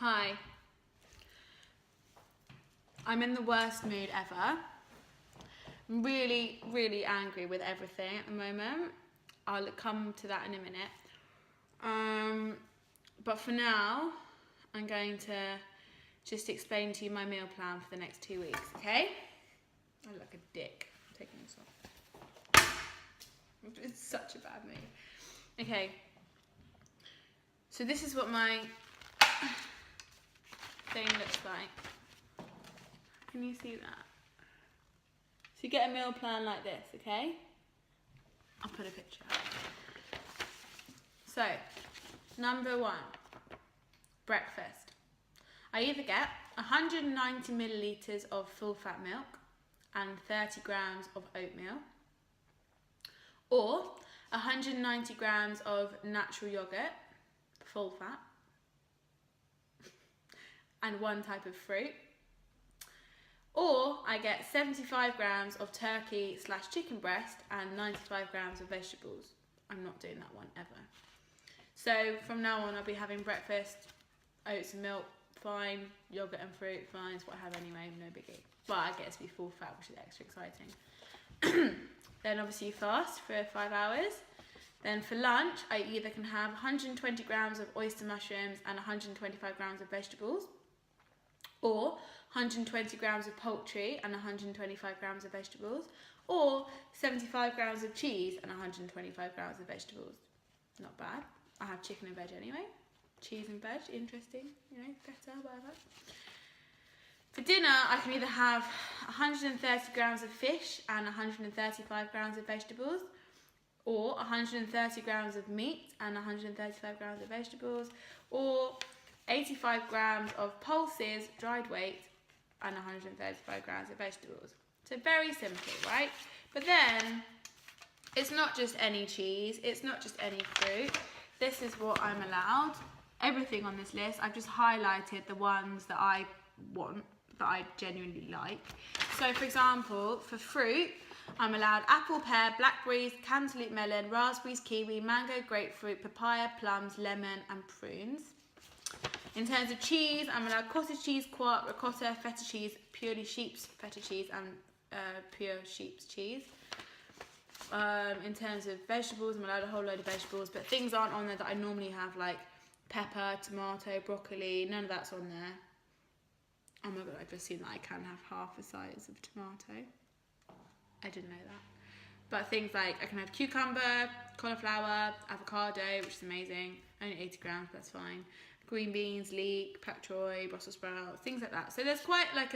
Hi. I'm in the worst mood ever. I'm really, really angry with everything at the moment. I'll come to that in a minute. But for now, I'm going to just explain to you my meal plan for the next 2 weeks, okay? I look like a dick. I'm taking this off. It's such a bad mood. Okay. So this is what my thing looks like. Can you see that? So you get a meal plan like this, okay? I'll put a picture up. So, number 1, breakfast. I either get 190 millilitres of full fat milk and 30 grams of oatmeal, or 190 grams of natural yogurt, full fat, and 1 type of fruit, or I get 75 grams of turkey/chicken breast and 95 grams of vegetables. I'm not doing that one ever. So from now on, I'll be having breakfast, oats and milk, fine, yogurt and fruit, fine, it's what I have anyway, no biggie. But I get it to be full fat, which is extra exciting. Then obviously you fast for 5 hours. Then for lunch, I either can have 120 grams of oyster mushrooms and 125 grams of vegetables, or 120 grams of poultry and 125 grams of vegetables, or 75 grams of cheese and 125 grams of vegetables. Not bad. I have chicken and veg anyway. Cheese and veg, interesting, you know, better, whatever. For dinner, I can either have 130 grams of fish and 135 grams of vegetables, or 130 grams of meat and 135 grams of vegetables, or 85 grams of pulses, dried weight, and 135 grams of vegetables. So very simple, right? But then, it's not just any cheese, it's not just any fruit. This is what I'm allowed. Everything on this list, I've just highlighted the ones that I want, that I genuinely like. So for example, for fruit, I'm allowed apple, pear, blackberries, cantaloupe, melon, raspberries, kiwi, mango, grapefruit, papaya, plums, lemon, and prunes. In terms of cheese, I'm allowed cottage cheese, quark, ricotta, feta cheese, purely sheep's feta cheese, and pure sheep's cheese. In terms of vegetables, I'm allowed a whole load of vegetables, but things aren't on there that I normally have, like pepper, tomato, broccoli, none of that's on there. Oh my god, I've just seen that I can have half the size of tomato. I didn't know that. But things like, I can have cucumber, cauliflower, avocado, which is amazing, only 80 grams, that's fine. Green beans, leek, pak choy, Brussels sprouts, things like that. So there's quite like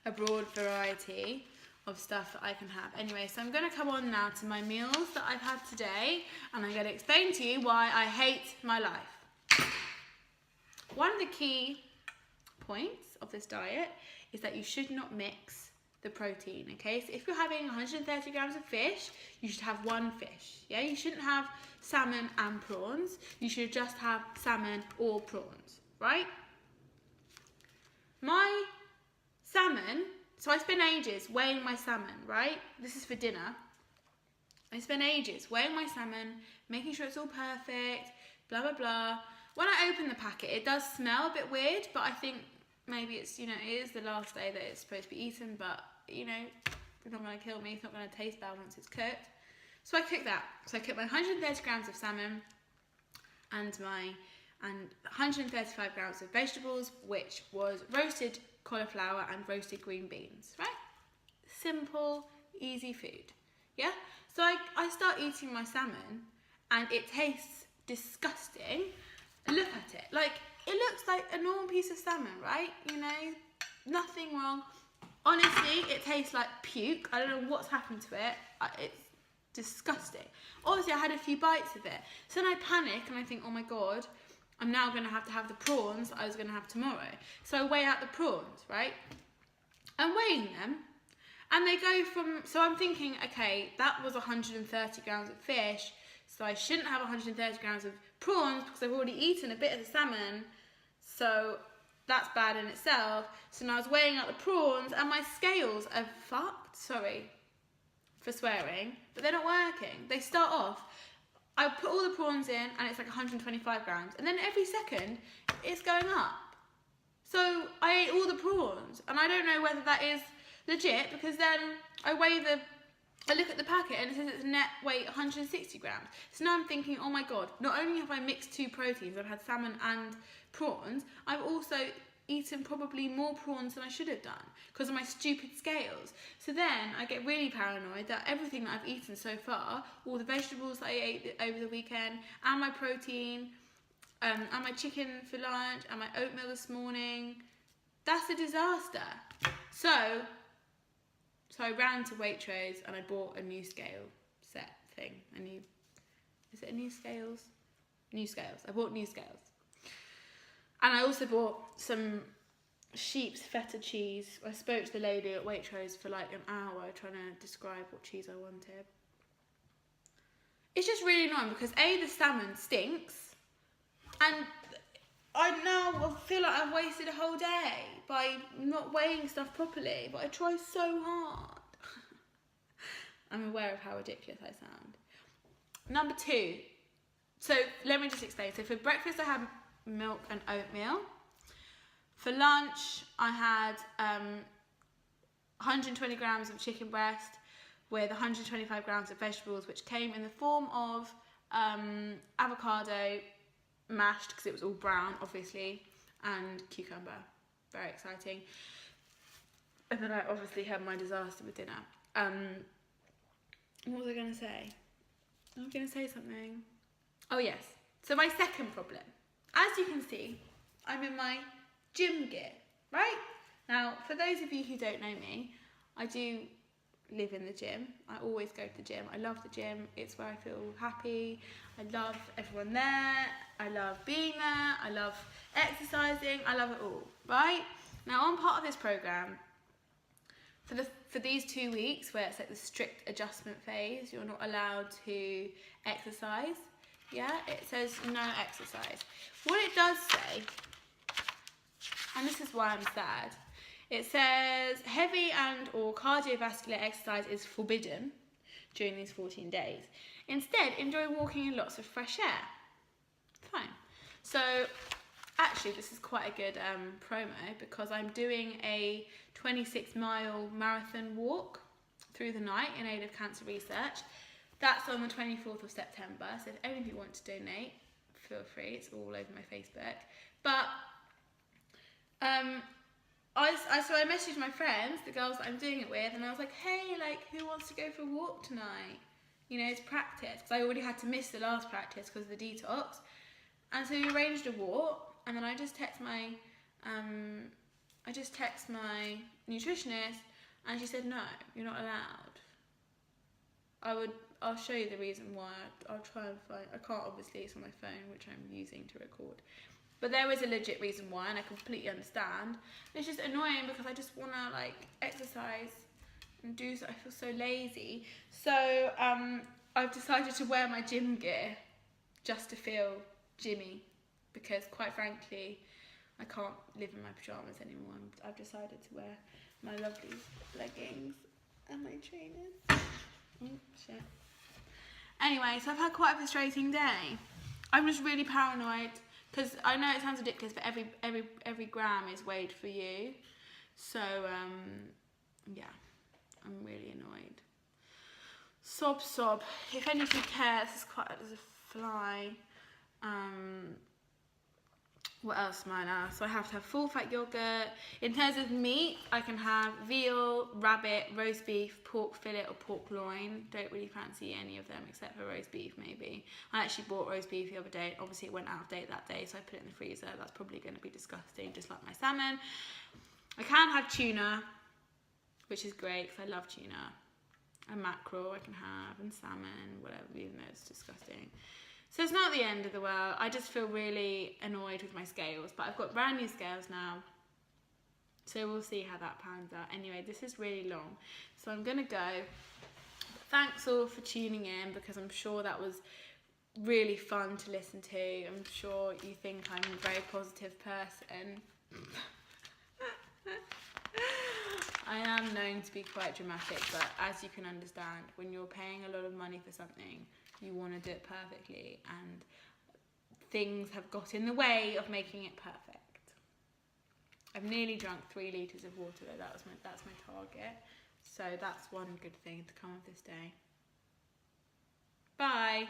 a broad variety of stuff that I can have. Anyway, so I'm going to come on now to my meals that I've had today, and I'm going to explain to you why I hate my life. One of the key points of this diet is that you should not mix the protein, okay? So if you're having 130 grams of fish, you should have 1 fish, yeah? You shouldn't have salmon and prawns. You should just have salmon or prawns, right? My salmon, so I spend ages weighing my salmon, right? This is for dinner. I spend ages weighing my salmon, making sure it's all perfect, blah, blah, blah. When I open the packet, it does smell a bit weird, but I think maybe it's, you know, it is the last day that it's supposed to be eaten, but, you know, it's not going to kill me. It's not going to taste bad once it's cooked. So I cook that. So I cook my 130 grams of salmon and 135 grams of vegetables, which was roasted cauliflower and roasted green beans, right? Simple, easy food, yeah? So I start eating my salmon and it tastes disgusting. Look at it. Like, it looks like a normal piece of salmon, right? You know, nothing wrong. Honestly, it tastes like puke. I don't know what's happened to it. It's disgusting. Obviously, I had a few bites of it. So then I panic and I think, oh my god, I'm now going to have the prawns that I was going to have tomorrow. So I weigh out the prawns, right? I'm weighing them. And they go from, so I'm thinking, okay, that was 130 grams of fish. So I shouldn't have 130 grams of prawns because I've already eaten a bit of the salmon. So that's bad in itself. So now I was weighing out the prawns and my scales are fucked. Sorry for swearing, but they're not working. They start off I put all the prawns in and it's like 125 grams, and then every second it's going up. So I ate all the prawns, and I don't know whether that is legit, because then I look at the packet and it says it's net weight 160 grams. So now I'm thinking, oh my god, not only have I mixed 2 proteins, I've had salmon and prawns, I've also eaten probably more prawns than I should have done because of my stupid scales. So then I get really paranoid that everything that I've eaten so far, all the vegetables that I ate over the weekend, and my protein, and my chicken for lunch, and my oatmeal this morning, that's a disaster. So I ran to Waitrose and I bought a new scale set thing. Is it a new scales? New scales. I bought new scales. And I also bought some sheep's feta cheese. I spoke to the lady at Waitrose for like an hour trying to describe what cheese I wanted. It's just really annoying because A, the salmon stinks, and I feel like I've wasted a whole day by not weighing stuff properly, but I try so hard. I'm aware of how ridiculous I sound. Number 2. So let me just explain. So for breakfast I had milk and oatmeal. For lunch I had 120 grams of chicken breast with 125 grams of vegetables, which came in the form of avocado mashed, because it was all brown obviously, and cucumber. Very exciting. And then I obviously had my disaster with dinner. What was I going to say? I was going to say something. Oh yes, so my second problem. As you can see, I'm in my gym gear, right? Now, for those of you who don't know me, I do live in the gym. I always go to the gym. I love the gym. It's where I feel happy. I love everyone there. I love being there. I love exercising. I love it all, right? Now, on part of this program, for these 2 weeks where it's like the strict adjustment phase, you're not allowed to exercise. Yeah, it says no exercise. What it does say, and this is why I'm sad, it says heavy and or cardiovascular exercise is forbidden during these 14 days. Instead, enjoy walking in lots of fresh air. Fine. So actually this is quite a good promo, because I'm doing a 26-mile marathon walk through the night in aid of cancer research. That's on the 24th of September, so if any of you want to donate, feel free, it's all over my Facebook. But I messaged my friends, the girls that I'm doing it with, and I was like, hey, like, who wants to go for a walk tonight? You know, it's practice, because I already had to miss the last practice because of the detox. And so we arranged a walk, and then I just text my nutritionist, and she said, no, you're not allowed. I'll show you the reason why. I'll try and find, I can't obviously, it's on my phone, which I'm using to record. But there is a legit reason why, and I completely understand. It's just annoying because I just want to like exercise and do so. I feel so lazy. So I've decided to wear my gym gear just to feel gymmy, because quite frankly, I can't live in my pyjamas anymore. I've decided to wear my lovely leggings and my trainers. Oh, shit. Anyway, so I've had quite a frustrating day. I'm just really paranoid, because I know it sounds ridiculous, but every gram is weighed for you. So, yeah, I'm really annoyed. Sob. If any of you care, there's a fly. What else am I now? So I have to have full fat yogurt. In terms of meat, I can have veal, rabbit, roast beef, pork fillet or pork loin. Don't really fancy any of them except for roast beef maybe. I actually bought roast beef the other day. Obviously it went out of date that day, so I put it in the freezer. That's probably going to be disgusting, just like my salmon. I can have tuna, which is great because I love tuna. And mackerel I can have, and salmon, whatever, even though it's disgusting. So it's not the end of the world. I just feel really annoyed with my scales, but I've got brand new scales now, so we'll see how that pans out. Anyway, this is really long, so I'm gonna go. Thanks all for tuning in, because I'm sure that was really fun to listen to. I'm sure you think I'm a very positive person. I am known to be quite dramatic, but as you can understand, when you're paying a lot of money for something, You want to do it perfectly, and things have got in the way of making it perfect. I've nearly drunk 3 litres of water though. That's my target. So that's one good thing to come of this day. Bye.